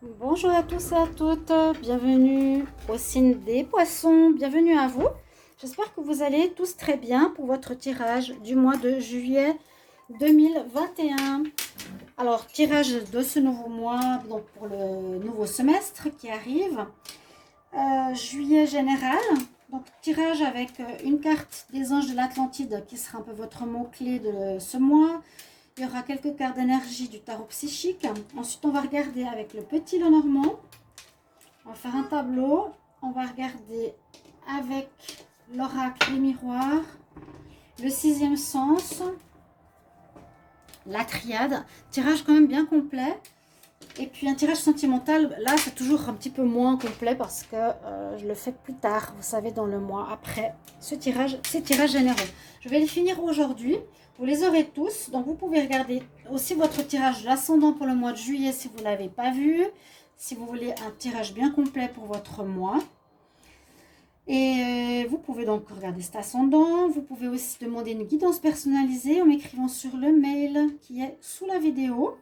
Bonjour à tous et à toutes, bienvenue au signe des poissons, bienvenue à vous. J'espère que vous allez tous très bien pour votre tirage du mois de juillet 2021. Alors, tirage de ce nouveau mois, donc pour le nouveau semestre qui arrive. Juillet général, donc tirage avec une carte des anges de l'Atlantide qui sera un peu votre mot-clé de ce mois. Il y aura quelques cartes d'énergie du tarot psychique. Ensuite, on va regarder avec le petit Lenormand. On va faire un tableau. On va regarder avec l'oracle des miroirs, le sixième sens, la triade. Tirage quand même bien complet. Et puis un tirage sentimental, là c'est toujours un petit peu moins complet parce que je le fais plus tard, vous savez, dans le mois après ces tirages généraux. Je vais les finir aujourd'hui, vous les aurez tous, donc vous pouvez regarder aussi votre tirage de l'ascendant pour le mois de juillet si vous ne l'avez pas vu, si vous voulez un tirage bien complet pour votre mois. Et vous pouvez donc regarder cet ascendant, vous pouvez aussi demander une guidance personnalisée en m'écrivant sur le mail qui est sous la vidéo.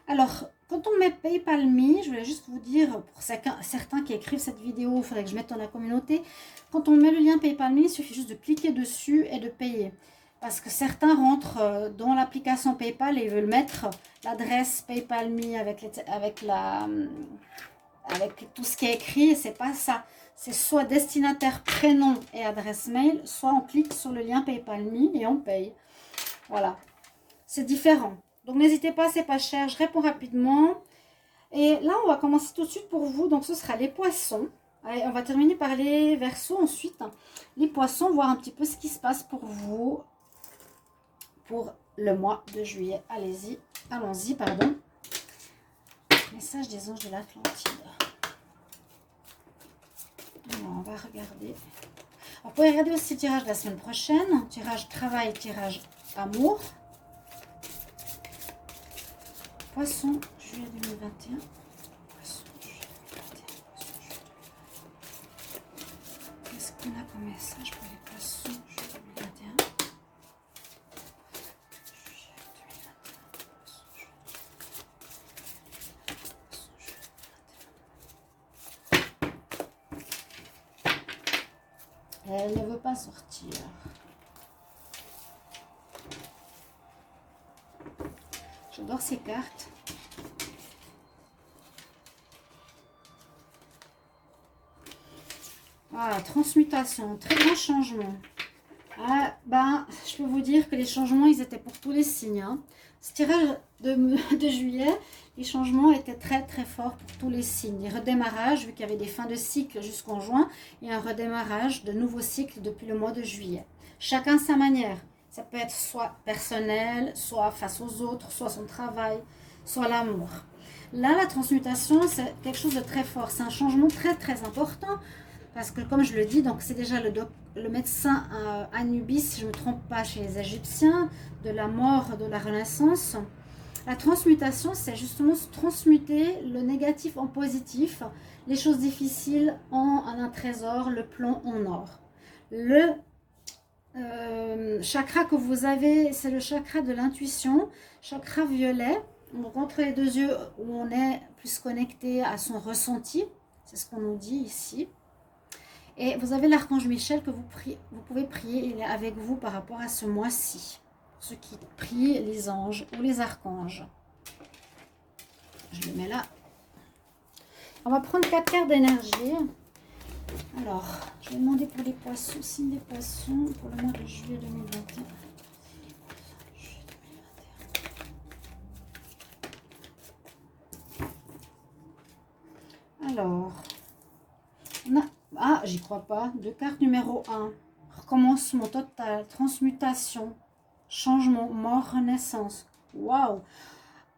Alors, quand on met PayPal Me, je voulais juste vous dire, pour certains qui écrivent cette vidéo, il faudrait que je mette dans la communauté, quand on met le lien PayPal Me, il suffit juste de cliquer dessus et de payer. Parce que certains rentrent dans l'application PayPal et veulent mettre l'adresse PayPal Me avec tout ce qui est écrit, et c'est pas ça. C'est soit destinataire, prénom et adresse mail, soit on clique sur le lien PayPal Me et on paye. Voilà, c'est différent. Donc n'hésitez pas, c'est pas cher, je réponds rapidement. Et là, on va commencer tout de suite pour vous. Donc ce sera les poissons. Allez, on va terminer par les Verseaux ensuite. Les poissons, voir un petit peu ce qui se passe pour vous pour le mois de juillet. Allons-y, pardon. Message des anges de l'Atlantide. On va regarder. Vous pouvez regarder aussi le tirage de la semaine prochaine. Tirage travail, tirage amour. Poisson, juillet 2021. Poisson, juillet 2021. Qu'est-ce qu'on a comme message pour les poissons, juillet 2021? Juillet 2021. Elle ne veut pas sortir. J'adore ces cartes. Ah, transmutation, très grand changement. Ah, je peux vous dire que les changements, ils étaient pour tous les signes. Hein. Ce tirage de juillet, les changements étaient très très forts pour tous les signes. Les redémarrages, vu qu'il y avait des fins de cycle jusqu'en juin, et un redémarrage de nouveaux cycles depuis le mois de juillet. Chacun sa manière. Ça peut être soit personnel, soit face aux autres, soit son travail, soit l'amour. Là, la transmutation, c'est quelque chose de très fort. C'est un changement très très important. Parce que comme je le dis, donc c'est déjà le médecin Anubis, si je ne me trompe pas, chez les Égyptiens, de la mort, de la renaissance. La transmutation, c'est justement transmuter le négatif en positif, les choses difficiles en un trésor, le plomb en or. Le chakra que vous avez, c'est le chakra de l'intuition, chakra violet. Donc entre les deux yeux, où on est plus connecté à son ressenti, c'est ce qu'on nous dit ici. Et vous avez l'archange Michel que vous pouvez prier, il est avec vous par rapport à ce mois-ci. Ceux qui prient les anges ou les archanges. Je le mets là. On va prendre 4 cartes d'énergie. Alors, je vais demander pour les poissons, signe des poissons, pour le mois de juillet 2021. Alors, on a... Ah, j'y crois pas. De carte numéro 1. Recommencement total, transmutation, changement, mort, renaissance. Waouh!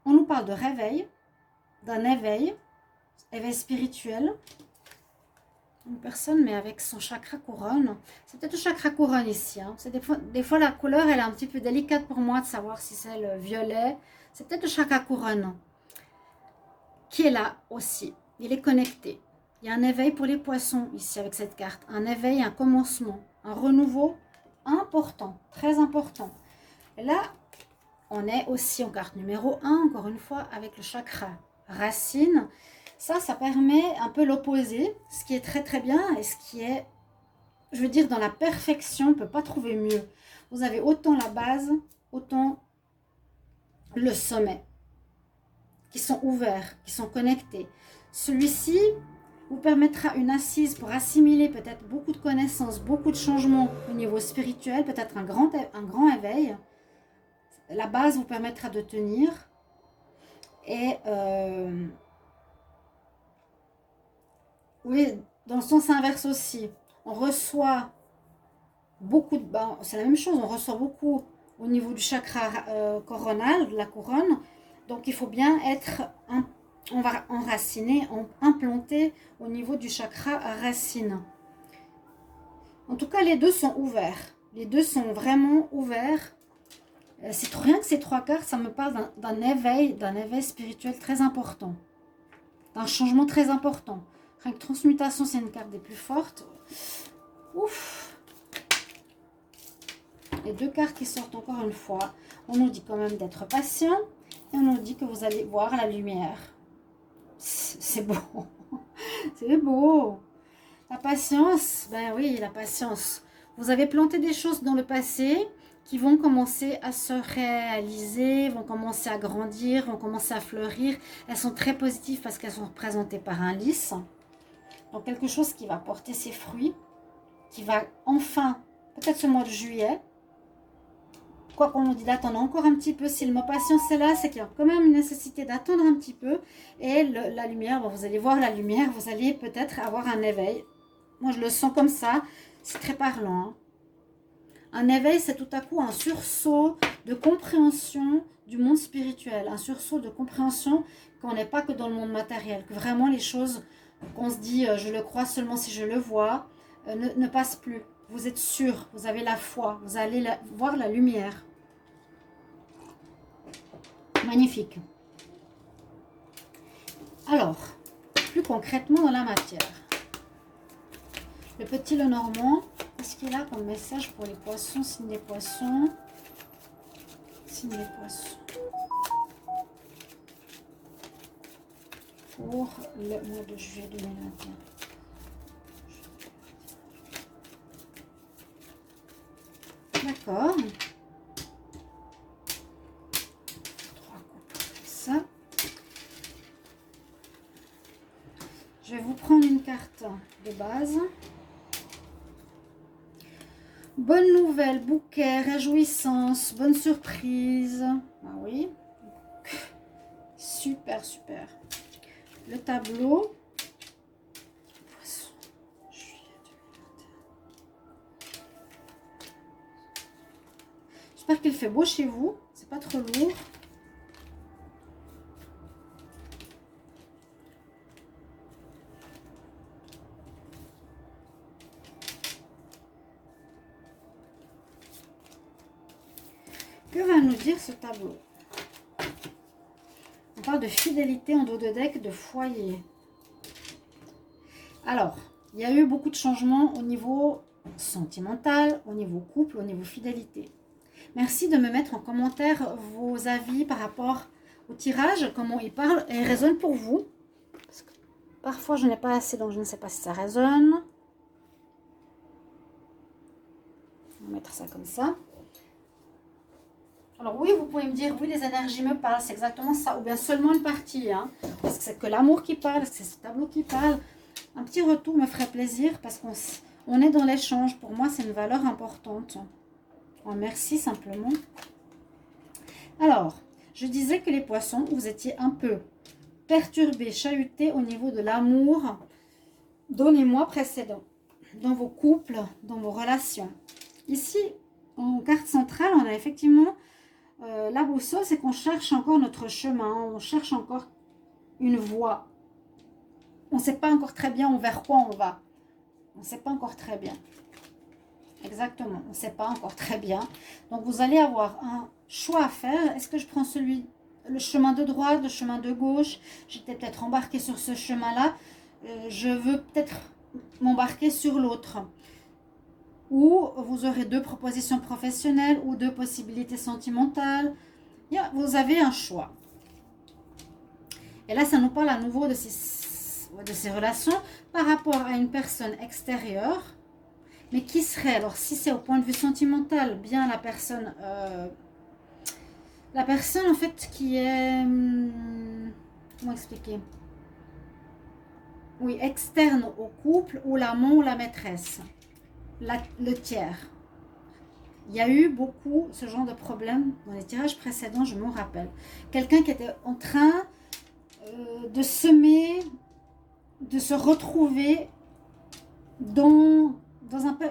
On nous parle de réveil, d'un éveil spirituel. Une personne, mais avec son chakra couronne. C'est peut-être le chakra couronne ici. Hein. Des fois, la couleur, elle est un petit peu délicate pour moi de savoir si c'est le violet. C'est peut-être le chakra couronne qui est là aussi. Il est connecté. Il y a un éveil pour les poissons ici avec cette carte. Un éveil, un commencement, un renouveau important, très important. Et là, on est aussi en carte numéro 1, encore une fois, avec le chakra racine. Ça permet un peu l'opposé, ce qui est très très bien et ce qui est, je veux dire, dans la perfection. On ne peut pas trouver mieux. Vous avez autant la base, autant le sommet, qui sont ouverts, qui sont connectés. Celui-ci vous permettra une assise pour assimiler peut-être beaucoup de connaissances, beaucoup de changements au niveau spirituel, peut-être un grand éveil. La base vous permettra de tenir. Et oui, dans le sens inverse aussi, on reçoit beaucoup de... Ben, c'est la même chose, on reçoit beaucoup au niveau du chakra coronal, de la couronne. Donc il faut bien être on va enraciner, implanter au niveau du chakra racine. En tout cas, les deux sont ouverts. Les deux sont vraiment ouverts. C'est rien que ces 3 cartes, ça me parle d'un éveil spirituel très important. D'un changement très important. Rien que transmutation, c'est une carte des plus fortes. Ouf! Les 2 cartes qui sortent encore une fois. On nous dit quand même d'être patient. Et on nous dit que vous allez voir la lumière. C'est beau. C'est beau. La patience, ben oui, la patience. Vous avez planté des choses dans le passé qui vont commencer à se réaliser, vont commencer à grandir, vont commencer à fleurir. Elles sont très positives parce qu'elles sont représentées par un lys. Donc quelque chose qui va porter ses fruits, qui va enfin, peut-être ce mois de juillet, quoi qu'on nous dit d'attendre encore un petit peu, si le mot patience est là, c'est qu'il y a quand même une nécessité d'attendre un petit peu. Et la lumière, bon, vous allez voir la lumière, vous allez peut-être avoir un éveil. Moi, je le sens comme ça, c'est très parlant. Hein. Un éveil, c'est tout à coup un sursaut de compréhension du monde spirituel, un sursaut de compréhension qu'on n'est pas que dans le monde matériel, que vraiment les choses qu'on se dit, je le crois seulement si je le vois, ne passent plus. Vous êtes sûr, vous avez la foi, vous allez voir la lumière. Magnifique. Alors, plus concrètement dans la matière. Le petit Lenormand, qu'est-ce qu'il a comme message pour les poissons, signe des poissons? Signe des poissons. Pour le mois de juillet 2021. D'accord. 3 coupes, ça. Je vais vous prendre une carte de base. Bonne nouvelle, bouquet, réjouissance, bonne surprise. Ah oui. Super, super. Le tableau. Poisson, juillet 2021. J'espère qu'il fait beau chez vous. C'est pas trop lourd. Que va nous dire ce tableau? On parle de fidélité en dos de deck, de foyer. Alors, il y a eu beaucoup de changements au niveau sentimental, au niveau couple, au niveau fidélité. Merci de me mettre en commentaire vos avis par rapport au tirage, comment il parle et il résonne pour vous. Parce que parfois, je n'ai pas assez, donc je ne sais pas si ça résonne. On va mettre ça comme ça. Alors oui, vous pouvez me dire, oui, les énergies me parlent, c'est exactement ça. Ou bien seulement une partie. Hein. Est-ce que c'est que l'amour qui parle? Est-ce que c'est ce tableau qui parle? Un petit retour me ferait plaisir parce qu'on est dans l'échange. Pour moi, c'est une valeur importante. Oh, merci simplement. Alors, je disais que les poissons, vous étiez un peu perturbés, chahutés au niveau de l'amour dans les mois précédents. Dans vos couples, dans vos relations. Ici, en carte centrale, on a effectivement... la boussole, c'est qu'on cherche encore notre chemin, on cherche encore une voie. On ne sait pas encore très bien vers quoi on va. On ne sait pas encore très bien. Exactement, on ne sait pas encore très bien. Donc, vous allez avoir un choix à faire. Est-ce que je prends le chemin de droite, le chemin de gauche? J'étais peut-être embarquée sur ce chemin-là. Je veux peut-être m'embarquer sur l'autre. Ou vous aurez 2 propositions professionnelles ou 2 possibilités sentimentales. Vous avez un choix. Et là, ça nous parle à nouveau de ces relations par rapport à une personne extérieure. Mais qui serait, alors si c'est au point de vue sentimental, bien la personne en fait qui est, comment expliquer? Oui, externe au couple ou l'amant ou la maîtresse, le tiers. Il y a eu beaucoup ce genre de problème dans les tirages précédents, je me rappelle. Quelqu'un qui était en train de semer, de se retrouver dans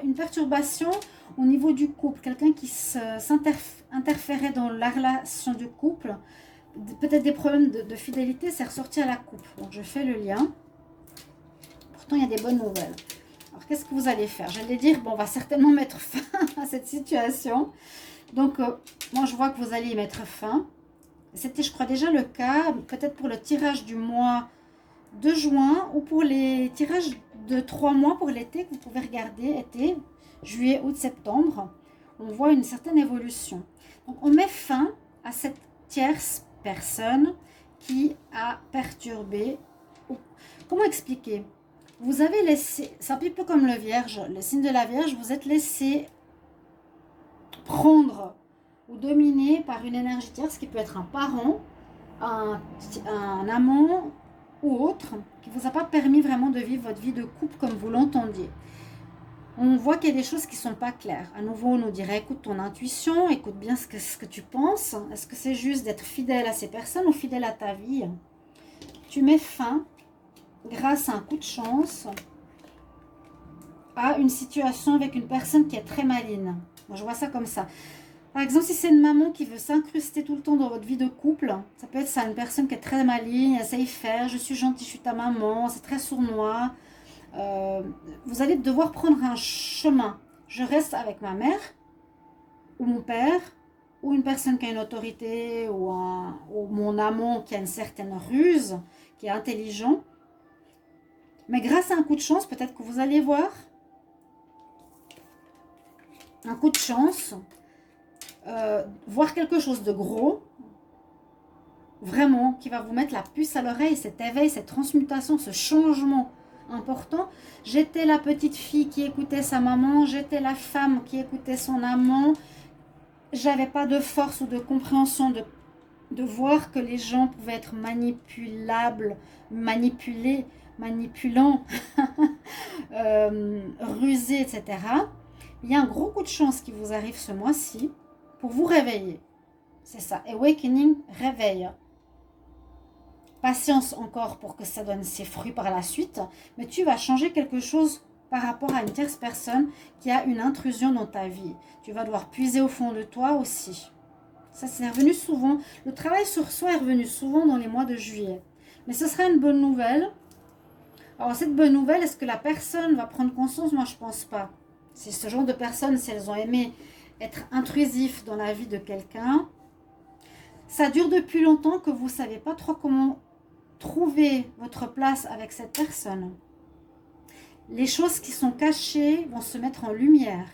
une perturbation au niveau du couple. Quelqu'un qui s'interférait dans la relation du couple. Peut-être des problèmes de fidélité, c'est ressorti à la coupe. Donc je fais le lien. Pourtant, il y a des bonnes nouvelles. Alors, qu'est-ce que vous allez faire? J'allais dire, bon, on va certainement mettre fin à cette situation. Donc, moi, je vois que vous allez y mettre fin. C'était, je crois, déjà le cas, peut-être pour le tirage du mois de juin ou pour les tirages de 3 mois pour l'été que vous pouvez regarder, été, juillet, août, septembre. On voit une certaine évolution. Donc, on met fin à cette tierce personne qui a perturbé. Comment expliquer? Vous avez laissé, c'est un petit peu comme le Vierge, le signe de la Vierge, vous êtes laissé prendre ou dominer par une énergie tierce qui peut être un parent, un amant ou autre, qui ne vous a pas permis vraiment de vivre votre vie de couple comme vous l'entendiez. On voit qu'il y a des choses qui ne sont pas claires. À nouveau, on nous dirait, écoute ton intuition, écoute bien ce que tu penses. Est-ce que c'est juste d'être fidèle à ces personnes ou fidèle à ta vie? Tu mets fin, grâce à un coup de chance, à une situation avec une personne qui est très maligne. Moi, je vois ça comme ça. Par exemple, si c'est une maman qui veut s'incruster tout le temps dans votre vie de couple, ça peut être ça, une personne qui est très maligne, elle sait faire, je suis gentille, je suis ta maman, c'est très sournois. Vous allez devoir prendre un chemin. Je reste avec ma mère, ou mon père, ou une personne qui a une autorité, ou mon amant qui a une certaine ruse, qui est intelligent. Mais grâce à un coup de chance, peut-être que vous allez voir un coup de chance, voir quelque chose de gros, vraiment, qui va vous mettre la puce à l'oreille, cet éveil, cette transmutation, ce changement important. J'étais la petite fille qui écoutait sa maman, j'étais la femme qui écoutait son amant. J'avais pas de force ou de compréhension de voir que les gens pouvaient être manipulables, manipulés, manipulants, rusés, etc. Il y a un gros coup de chance qui vous arrive ce mois-ci pour vous réveiller. C'est ça, awakening, réveil. Patience encore pour que ça donne ses fruits par la suite, mais tu vas changer quelque chose par rapport à une tierce personne qui a une intrusion dans ta vie. Tu vas devoir puiser au fond de toi aussi. Ça, c'est revenu souvent. Le travail sur soi est revenu souvent dans les mois de juillet. Mais ce sera une bonne nouvelle. Alors, cette bonne nouvelle, est-ce que la personne va prendre conscience? Moi, je ne pense pas. C'est ce genre de personnes, si elles ont aimé être intrusifs dans la vie de quelqu'un, ça dure depuis longtemps que vous ne savez pas trop comment trouver votre place avec cette personne. Les choses qui sont cachées vont se mettre en lumière.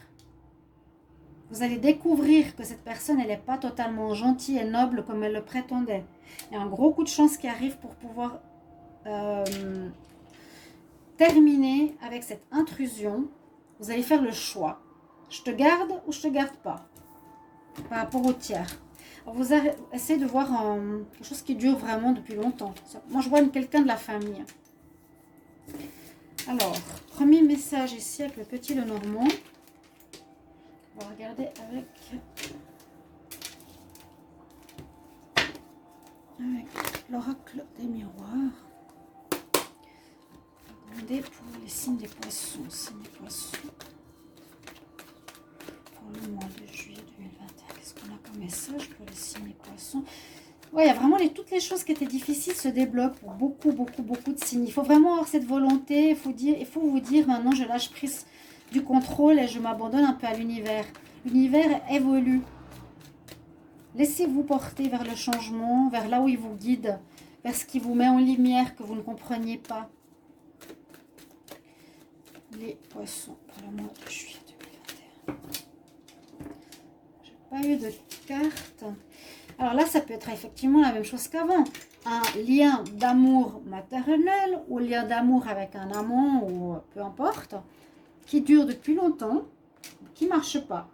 Vous allez découvrir que cette personne, elle n'est pas totalement gentille et noble comme elle le prétendait. Il y a un gros coup de chance qui arrive pour pouvoir terminer avec cette intrusion. Vous allez faire le choix. Je te garde ou je te garde pas par rapport au tiers. Alors vous essayez de voir quelque chose qui dure vraiment depuis longtemps. Moi, je vois quelqu'un de la famille. Alors, premier message ici avec le petit Lenormand. On va regarder avec l'oracle des miroirs. On va regarder pour les signes des poissons. Signes des poissons. Pour le mois de juillet 2021. Qu'est-ce qu'on a comme message pour les signes des poissons? Ouais, il y a vraiment toutes les choses qui étaient difficiles se débloquent pour beaucoup de signes. Il faut vraiment avoir cette volonté. Il faut vous dire maintenant, je lâche prise du contrôle et je m'abandonne un peu à l'univers. L'univers évolue. Laissez-vous porter vers le changement, vers là où il vous guide, vers ce qui vous met en lumière que vous ne compreniez pas. Les poissons pour le mois de juillet 2021. J'ai pas eu de carte. Alors là, ça peut être effectivement la même chose qu'avant. un lien d'amour maternel ou lien d'amour avec un amant ou peu importe, qui dure depuis longtemps, qui ne marche pas.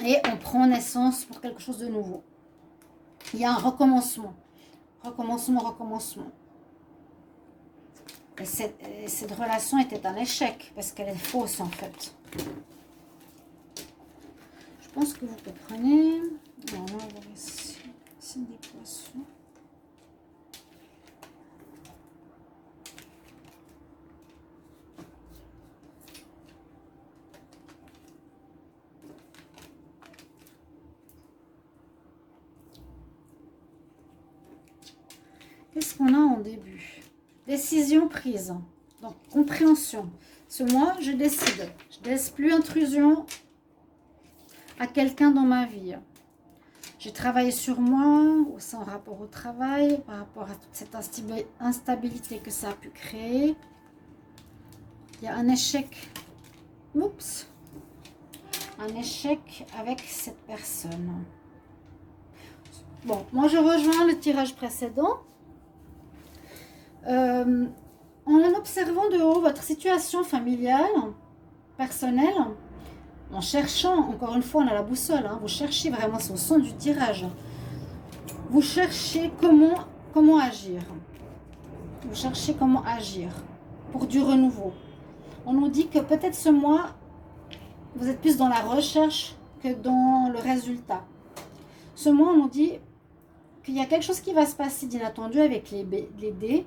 Et on prend naissance pour quelque chose de nouveau. Il y a un recommencement. Recommencement. Et cette relation était un échec parce qu'elle est fausse en fait. Je pense que vous comprenez. Non, on va voir ici. Signe des poissons. Qu'est-ce qu'on a en début? Décision prise. Donc, compréhension. Ce mois, je décide. Je ne laisse plus intrusion à quelqu'un dans ma vie. J'ai travaillé sur moi, aussi en rapport au travail, par rapport à toute cette instabilité que ça a pu créer. Il y a un échec. Oups. Un échec avec cette personne. Bon, moi je rejoins le tirage précédent. En observant de haut votre situation familiale, personnelle, en cherchant, encore une fois on a la boussole, hein, vous cherchez vraiment, c'est au son du tirage, vous cherchez comment agir, vous cherchez comment agir pour du renouveau. On nous dit que peut-être ce mois, vous êtes plus dans la recherche que dans le résultat. Ce mois, on nous dit qu'il y a quelque chose qui va se passer d'inattendu avec les dés,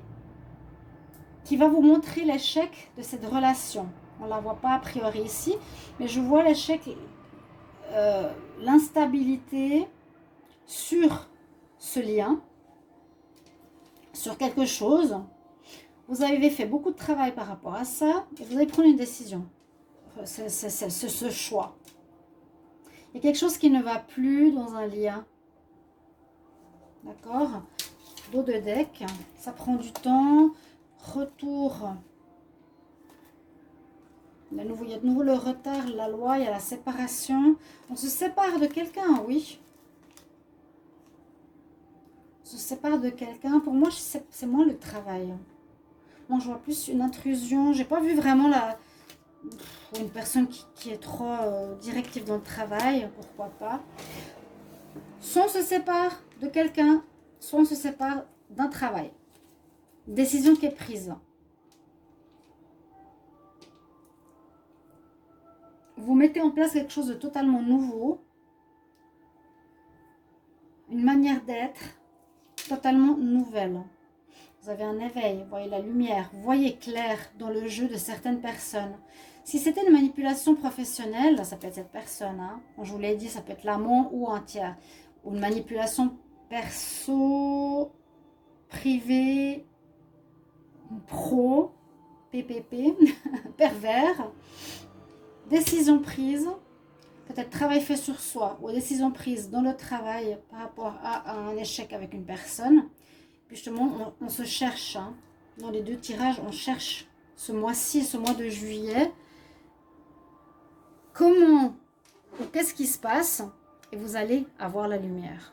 qui va vous montrer l'échec de cette relation. On ne la voit pas a priori ici, mais je vois l'échec, l'instabilité sur ce lien, sur quelque chose. Vous avez fait beaucoup de travail par rapport à ça, et vous allez prendre une décision. C'est ce choix. Il y a quelque chose qui ne va plus dans un lien. D'accord? Dos de deck, ça prend du temps. Retour. Il y a de nouveau le retard, la loi, il y a la séparation. On se sépare de quelqu'un, oui. On se sépare de quelqu'un. Pour moi, c'est moins le travail. Moi, je vois plus une intrusion. J'ai pas vu vraiment une personne qui est trop directive dans le travail. Pourquoi pas. Soit on se sépare de quelqu'un, soit on se sépare d'un travail. Décision qui est prise. Vous mettez en place quelque chose de totalement nouveau. Une manière d'être totalement nouvelle. Vous avez un éveil, vous voyez la lumière, vous voyez clair dans le jeu de certaines personnes. Si c'était une manipulation professionnelle, ça peut être cette personne, hein. Je vous l'ai dit, ça peut être l'amant ou un tiers. Ou une manipulation perso, privée, pro, PPP, pervers. Décision prise, peut-être travail fait sur soi ou décision prise dans le travail par rapport à un échec avec une personne. Puis justement, on se cherche, hein. Dans les deux tirages, on cherche ce mois-ci, ce mois de juillet. Comment ou qu'est-ce qui se passe? Et vous allez avoir la lumière.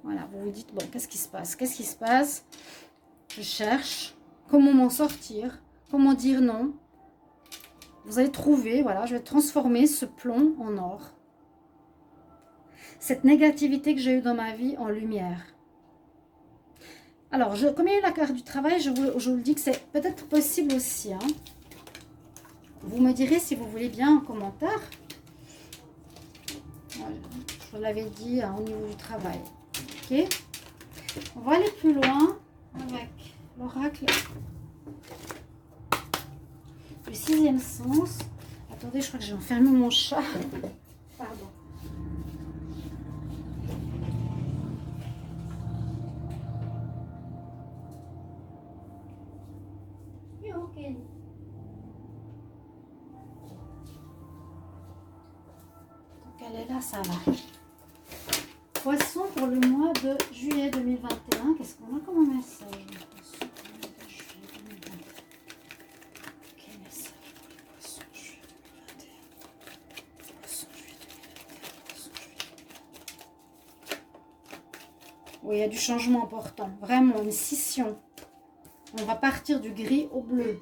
Voilà, vous vous dites, bon, qu'est-ce qui se passe? Qu'est-ce qui se passe? Je cherche comment m'en sortir, comment dire non. Vous allez trouver, voilà, je vais transformer ce plomb en or. Cette négativité que j'ai eue dans ma vie en lumière. Alors, comme il y a eu la carte du travail, je vous le dis que c'est peut-être possible aussi. Hein. Vous me direz si vous voulez bien en commentaire. Voilà, je vous l'avais dit hein, au niveau du travail. Ok. On va aller plus loin avec l'oracle du sixième sens. Attendez, je crois que j'ai enfermé mon chat. Pardon. Ok. Donc elle est là, ça va. Poisson pour le mois de juillet 2021. Qu'est-ce qu'on a comme message? Oui, il y a du changement important. Vraiment, une scission. On va partir du gris au bleu.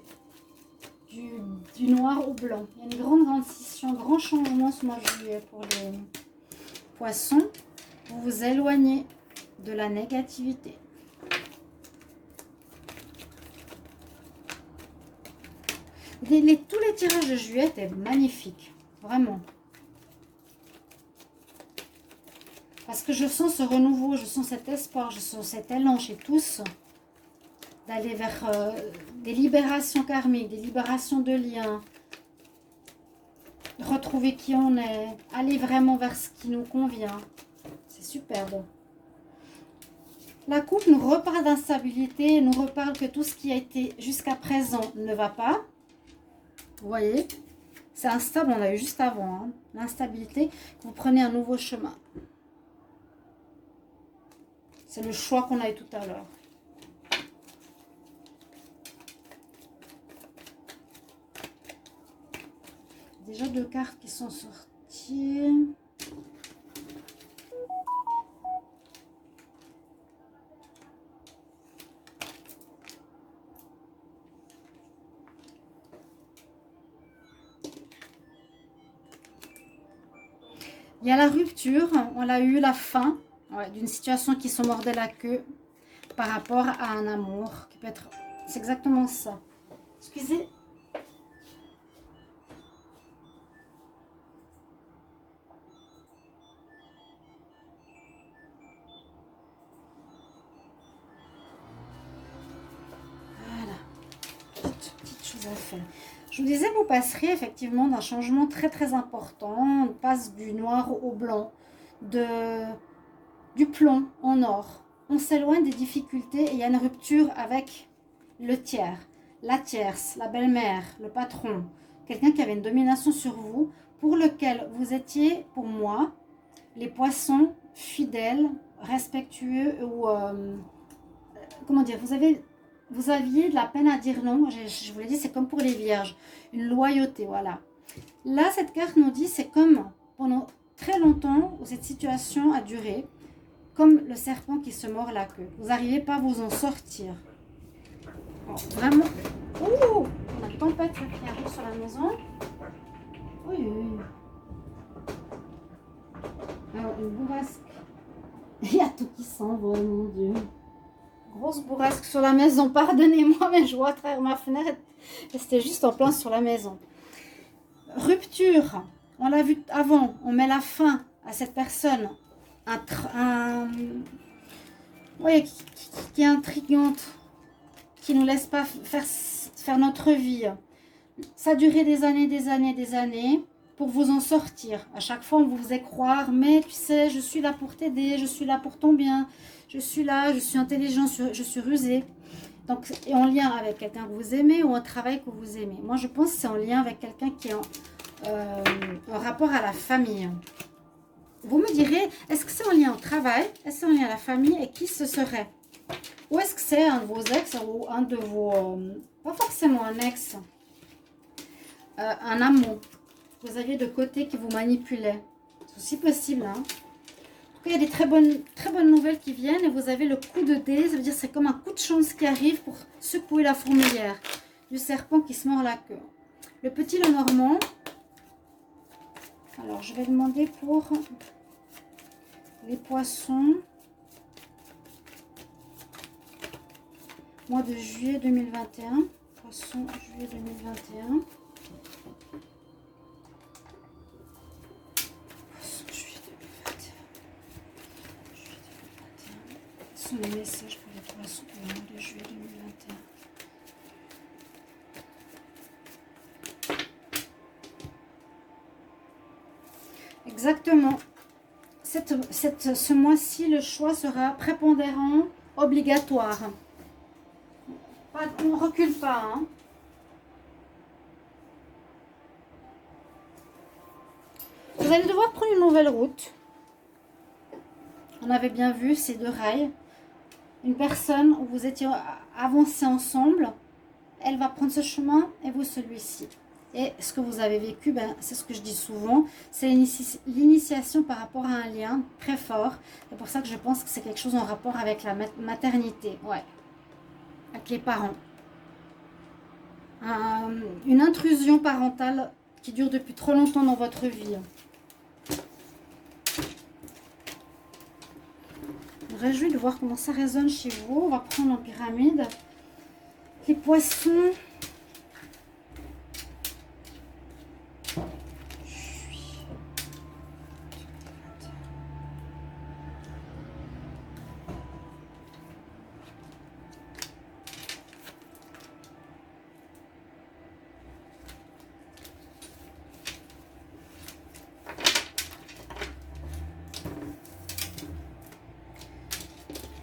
Du noir au blanc. Il y a une grande scission, grand changement ce mois de juillet pour les poissons. Vous vous éloignez de la négativité. Tous les tirages de juillet étaient magnifiques. Vraiment. Parce que je sens ce renouveau, je sens cet espoir, je sens cet élan chez tous d'aller vers des libérations karmiques, des libérations de liens, retrouver qui on est, aller vraiment vers ce qui nous convient. C'est superbe. La coupe nous reparle d'instabilité, nous reparle que tout ce qui a été jusqu'à présent ne va pas. Vous voyez, c'est instable, on l'a eu juste avant, hein. L'instabilité, vous prenez un nouveau chemin. C'est le choix qu'on a eu tout à l'heure. Déjà 2 cartes qui sont sorties. Il y a la rupture, on a eu la fin d'une situation qui se mordait la queue par rapport à un amour qui peut être... C'est exactement ça. Excusez. Voilà. Petite chose à faire. Je vous disais, vous passerez effectivement d'un changement très très important. On passe du noir au blanc, du plomb en or. On s'éloigne des difficultés et il y a une rupture avec le tiers, la tierce, la belle-mère, le patron. Quelqu'un qui avait une domination sur vous, pour lequel vous étiez, pour moi, les poissons fidèles, respectueux ou... comment dire, vous aviez de la peine à dire non. Je vous l'ai dit, c'est comme pour les vierges. Une loyauté, voilà. Là, cette carte nous dit, c'est comme pendant très longtemps où cette situation a duré, comme le serpent qui se mord la queue. Vous n'arrivez pas à vous en sortir. Bon, vraiment. Ouh, on a une tempête qui arrive sur la maison. Oui, oui. Alors, une bourrasque. Il y a tout qui s'envole, mon Dieu. Grosse bourrasque sur la maison. Pardonnez-moi, mais je vois à travers ma fenêtre. C'était juste en plein sur la maison. Rupture. On l'a vu avant. On met la fin à cette personne. Oui, qui est intrigante. Qui ne nous laisse pas faire notre vie. Ça a duré des années pour vous en sortir. À chaque fois, on vous faisait croire, mais tu sais, je suis là pour t'aider, je suis là pour ton bien, je suis là, je suis intelligent, je suis rusée. Donc, et en lien avec quelqu'un que vous aimez ou un travail que vous aimez. Moi, je pense que c'est en lien avec quelqu'un qui est en rapport à la famille. Vous me direz, est-ce que c'est en lien au travail? Est-ce que c'est en lien à la famille? Et qui ce serait? Ou est-ce que c'est un de vos ex ou un de vos... pas forcément un ex, un amant que vous aviez de côté qui vous manipulait. C'est aussi possible. Hein. En tout cas, il y a des très bonnes nouvelles qui viennent et vous avez le coup de dé. Ça veut dire que c'est comme un coup de chance qui arrive pour secouer la fourmilière du serpent qui se mord la queue. Le petit Lenormand. Alors, je vais demander pour les poissons. Mois de juillet 2021. Poisson, juillet 2021. Poisson, juillet 2021. Ce sont les messages pour les poissons pour le mois de juillet 2021. Exactement. Ce mois-ci, le choix sera prépondérant, obligatoire. On ne recule pas. Hein. Vous allez devoir prendre une nouvelle route. On avait bien vu ces 2 rails. Une personne où vous étiez avancé ensemble, elle va prendre ce chemin et vous celui-ci. Et ce que vous avez vécu, ben, c'est ce que je dis souvent, c'est l'initiation par rapport à un lien très fort. C'est pour ça que je pense que c'est quelque chose en rapport avec la maternité, ouais, avec les parents. Une intrusion parentale qui dure depuis trop longtemps dans votre vie. Je me réjouis de voir comment ça résonne chez vous. On va prendre en pyramide. Les poissons.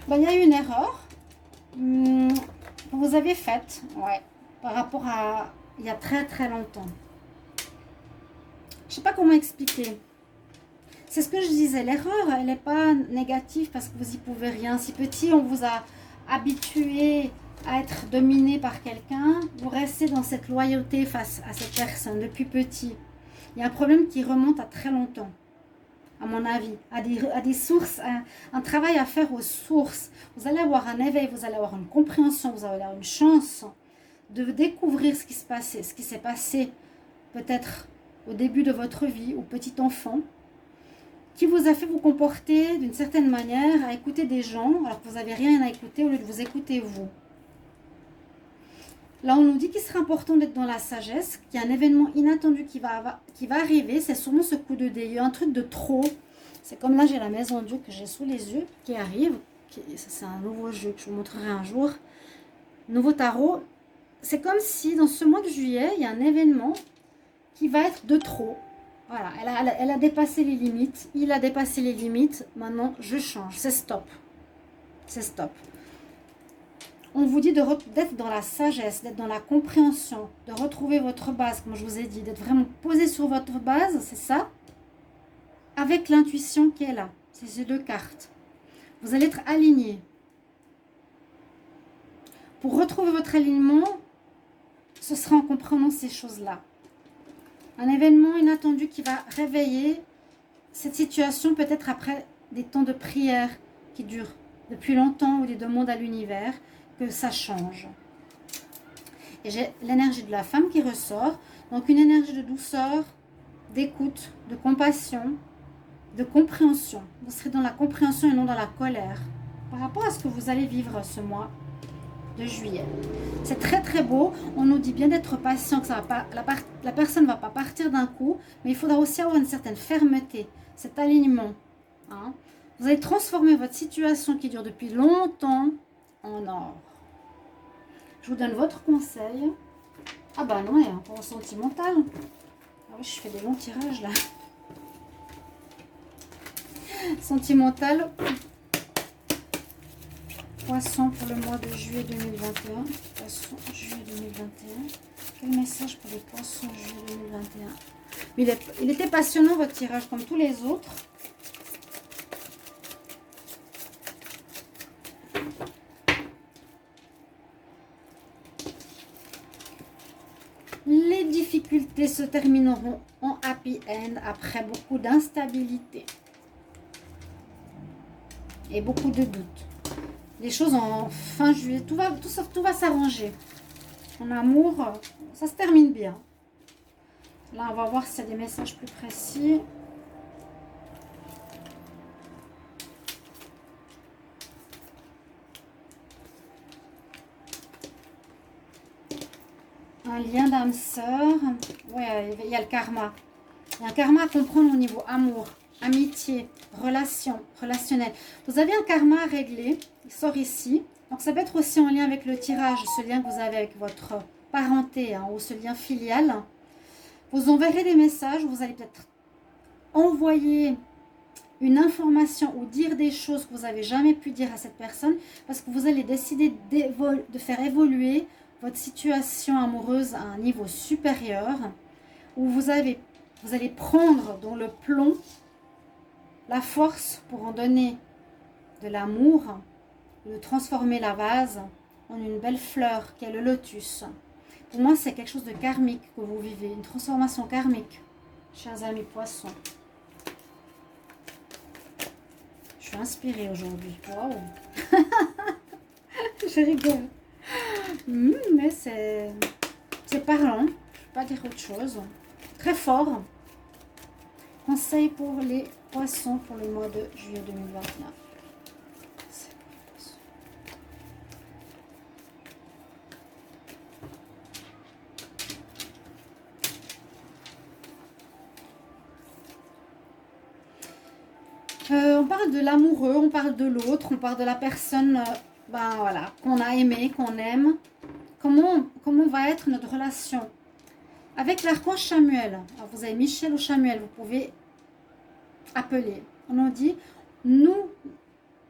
Ben, il y a eu une erreur que vous avez faite, ouais, par rapport à il y a très très longtemps. Je sais pas comment expliquer. C'est ce que je disais, l'erreur, elle n'est pas négative parce que vous y pouvez rien. Si petit, on vous a habitué à être dominé par quelqu'un, vous restez dans cette loyauté face à cette personne depuis petit. Il y a un problème qui remonte à très longtemps, à mon avis, à des sources, un travail à faire aux sources. Vous allez avoir un éveil, vous allez avoir une compréhension, vous allez avoir une chance de découvrir ce qui se passait, ce qui s'est passé peut-être au début de votre vie, au petit enfant, qui vous a fait vous comporter d'une certaine manière, à écouter des gens, alors que vous n'avez rien à écouter, au lieu de vous écouter vous. Là, on nous dit qu'il serait important d'être dans la sagesse, qu'il y a un événement inattendu qui va arriver, c'est sûrement ce coup de dé. Il y a un truc de trop. C'est comme là, j'ai la maison Dieu que j'ai sous les yeux, qui arrive. C'est un nouveau jeu que je vous montrerai un jour. Nouveau tarot. C'est comme si, dans ce mois de juillet, il y a un événement qui va être de trop. Voilà, elle a dépassé les limites. Il a dépassé les limites. Maintenant, je change. C'est stop. C'est stop. On vous dit d'être dans la sagesse, d'être dans la compréhension, de retrouver votre base, comme je vous ai dit, d'être vraiment posé sur votre base, c'est ça, avec l'intuition qui est là. C'est ces deux cartes. Vous allez être aligné. Pour retrouver votre alignement, ce sera en comprenant ces choses-là. Un événement inattendu qui va réveiller cette situation, peut-être après des temps de prière qui durent depuis longtemps ou des demandes à l'univers, que ça change. Et j'ai l'énergie de la femme qui ressort, donc une énergie de douceur, d'écoute, de compassion, de compréhension. Vous serez dans la compréhension et non dans la colère par rapport à ce que vous allez vivre ce mois de juillet. C'est très très beau. On nous dit bien d'être patient, que ça va pas, la personne ne va pas partir d'un coup, mais il faudra aussi avoir une certaine fermeté, cet alignement. Hein. Vous allez transformer votre situation qui dure depuis longtemps en or. Je vous donne votre conseil. Ah bah non, il y a encore sentimental. Ah oui, je fais des longs tirages là. Sentimental. Poisson pour le mois de juillet 2021. Poisson juillet 2021. Quel message pour les poissons juillet 2021? Mais il était passionnant votre tirage comme tous les autres. Les difficultés se termineront en happy end après beaucoup d'instabilité et beaucoup de doutes. Les choses en fin juillet, tout va s'arranger. En amour, ça se termine bien. Là, on va voir s'il y a des messages plus précis. Un lien d'âme sœur. Ouais, il y a le karma. Il y a un karma à comprendre au niveau amour, amitié, relationnel. Vous avez un karma à régler. Il sort ici. Donc, ça peut être aussi en lien avec le tirage, ce lien que vous avez avec votre parenté, hein, ou ce lien filial. Vous enverrez des messages. Vous allez peut-être envoyer une information ou dire des choses que vous n'avez jamais pu dire à cette personne parce que vous allez décider de faire évoluer votre situation amoureuse à un niveau supérieur où vous allez prendre dans le plomb la force pour en donner de l'amour, de transformer la vase en une belle fleur qui est le lotus. Pour moi, c'est quelque chose de karmique que vous vivez, une transformation karmique, chers amis poissons. Je suis inspirée aujourd'hui. Waouh. Je rigole. Mais c'est parlant. Je ne peux pas dire autre chose. Très fort. Conseil pour les poissons pour le mois de juillet 2029. On parle de l'amoureux, on parle de l'autre, on parle de la personne ben, voilà, qu'on a aimé, qu'on aime. Comment va être notre relation avec l'archange Chamuel. Alors, vous avez Michel ou Chamuel, vous pouvez appeler. On nous dit, nous,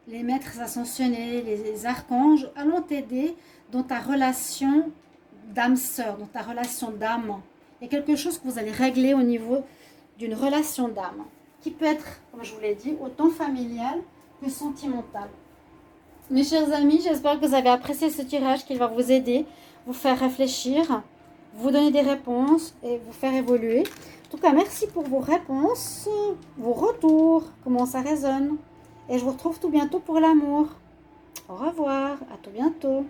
les maîtres ascensionnés, les archanges, allons t'aider dans ta relation d'âme-sœur, dans ta relation d'âme. Il y a quelque chose que vous allez régler au niveau d'une relation d'âme, qui peut être, comme je vous l'ai dit, autant familiale que sentimentale. Mes chers amis, j'espère que vous avez apprécié ce tirage qui va vous aider, vous faire réfléchir, vous donner des réponses et vous faire évoluer. En tout cas, merci pour vos réponses, vos retours, comment ça résonne. Et je vous retrouve tout bientôt pour l'amour. Au revoir, à tout bientôt.